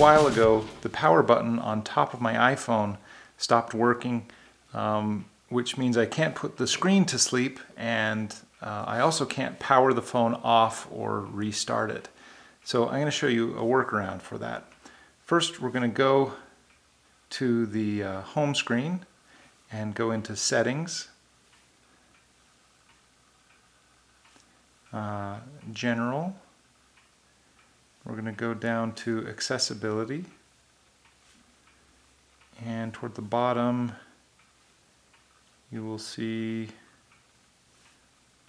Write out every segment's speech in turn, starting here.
while ago, the power button on top of my iPhone stopped working, which means I can't put the screen to sleep, and I also can't power the phone off or restart it. So I'm going to show you a workaround for that. First, we're going to go to the home screen and go into Settings, General. We're going to go down to Accessibility, and toward the bottom you will see,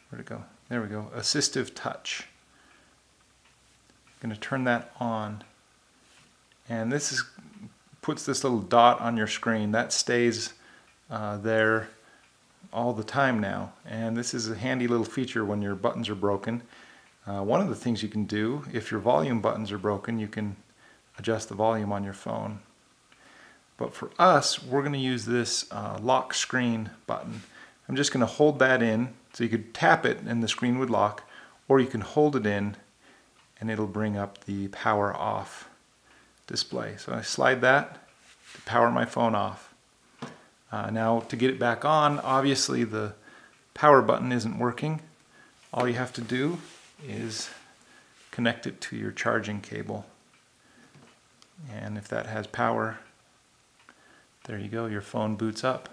where'd it go? There we go, Assistive Touch. I'm going to turn that on, and this puts this little dot on your screen that stays there all the time now, and this is a handy little feature when your buttons are broken. One of the things you can do, if your volume buttons are broken, you can adjust the volume on your phone. But for us, we're going to use this lock screen button. I'm just going to hold that in, so you could tap it and the screen would lock, or you can hold it in and it'll bring up the power off display. So I slide that to power my phone off. Now to get it back on, obviously the power button isn't working. All you have to do is connect it to your charging cable, and if that has power, there you go, your phone boots up.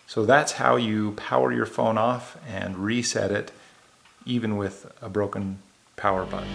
So that's how you power your phone off and reset it, even with a broken power button.